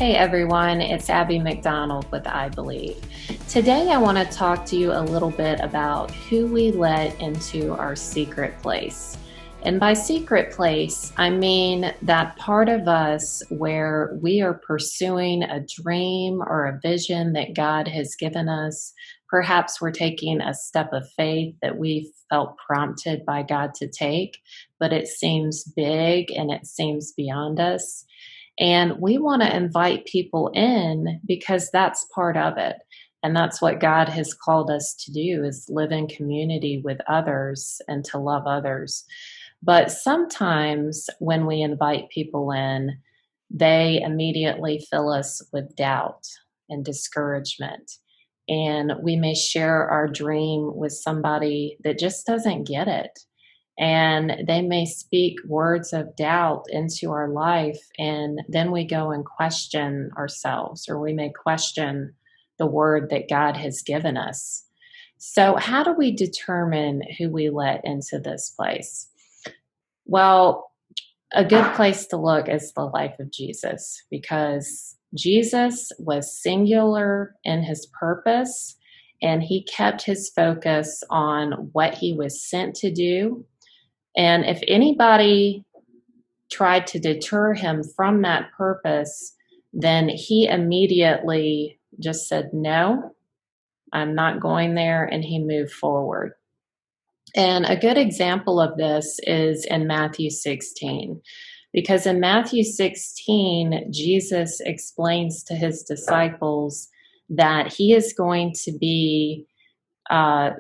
Hey everyone, it's Abby McDonald with iBelieve. Today I want to talk to you a little bit about who we let into our secret place. And by secret place, I mean that part of us where we are pursuing a dream or a vision that God has given us. Perhaps we're taking a step of faith that we felt prompted by God to take, but it seems big and it seems beyond us. And we want to invite people in because that's part of it. And that's what God has called us to do, is live in community with others and to love others. But sometimes when we invite people in, they immediately fill us with doubt and discouragement. And we may share our dream with somebody that just doesn't get it, and they may speak words of doubt into our life, and then we go and question ourselves, or we may question the word that God has given us. So how do we determine who we let into this place? Well, a good place to look is the life of Jesus, because Jesus was singular in his purpose, and he kept his focus on what he was sent to do. And if anybody tried to deter him from that purpose, then he immediately just said, "No, I'm not going there," and he moved forward. And a good example of this is in Matthew 16, because in Matthew 16, Jesus explains to his disciples that he is going to be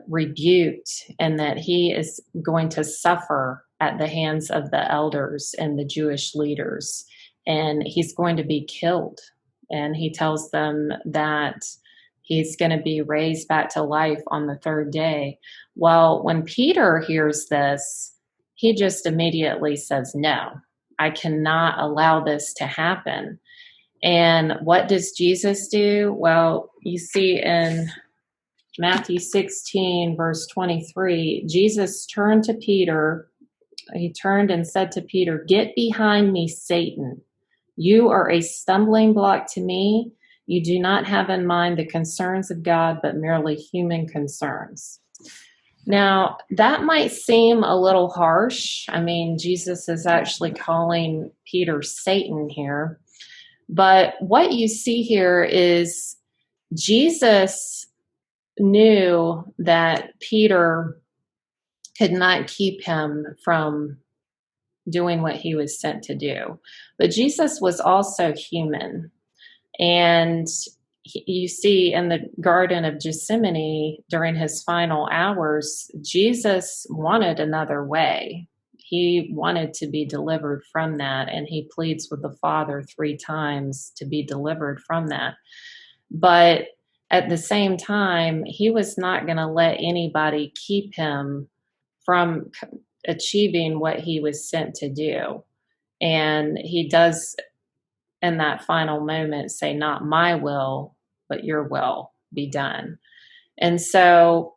rebuked, and that he is going to suffer at the hands of the elders and the Jewish leaders, and he's going to be killed. And he tells them that he's going to be raised back to life on the third day. Well, when Peter hears this, he just immediately says, "No, I cannot allow this to happen." And what does Jesus do? Well, you see in Matthew 16, verse 23, Jesus turned to Peter. He turned and said to Peter, "Get behind me, Satan. You are a stumbling block to me. You do not have in mind the concerns of God, but merely human concerns." Now, that might seem a little harsh. I mean, Jesus is actually calling Peter Satan here. But what you see here is Jesus knew that Peter could not keep him from doing what he was sent to do. But Jesus was also human. And you see in the Garden of Gethsemane, during his final hours, Jesus wanted another way. He wanted to be delivered from that, and he pleads with the Father 3 times to be delivered from that. But at the same time, he was not going to let anybody keep him from achieving what he was sent to do. And he does, in that final moment, say, "Not my will, but your will be done." And so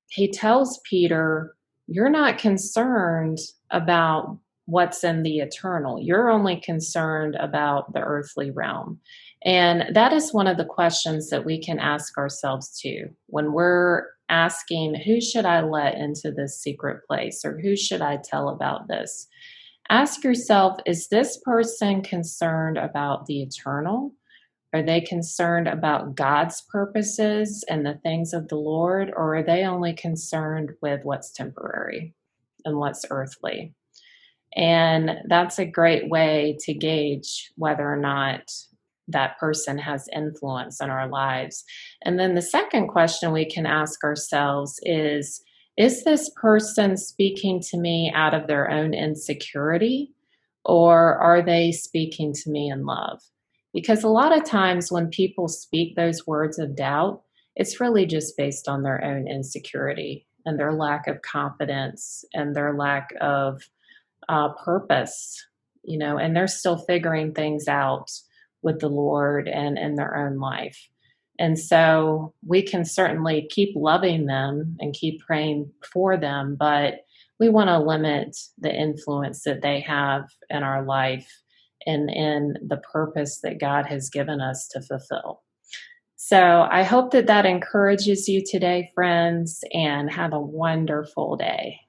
he tells Peter, "You're not concerned about what's in the eternal. You're only concerned about the earthly realm." And that is one of the questions that we can ask ourselves too, when we're asking, who should I let into this secret place, or who should I tell about this? Ask yourself, is this person concerned about the eternal? Are they concerned about God's purposes and the things of the Lord, or are they only concerned with what's temporary and what's earthly? And that's a great way to gauge whether or not that person has influence in our lives. And then the second question we can ask ourselves is this person speaking to me out of their own insecurity, or are they speaking to me in love? Because a lot of times when people speak those words of doubt, it's really just based on their own insecurity and their lack of confidence and their lack of purpose, and they're still figuring things out with the Lord and in their own life. And so we can certainly keep loving them and keep praying for them, but we want to limit the influence that they have in our life and in the purpose that God has given us to fulfill. So I hope that that encourages you today, friends, and have a wonderful day.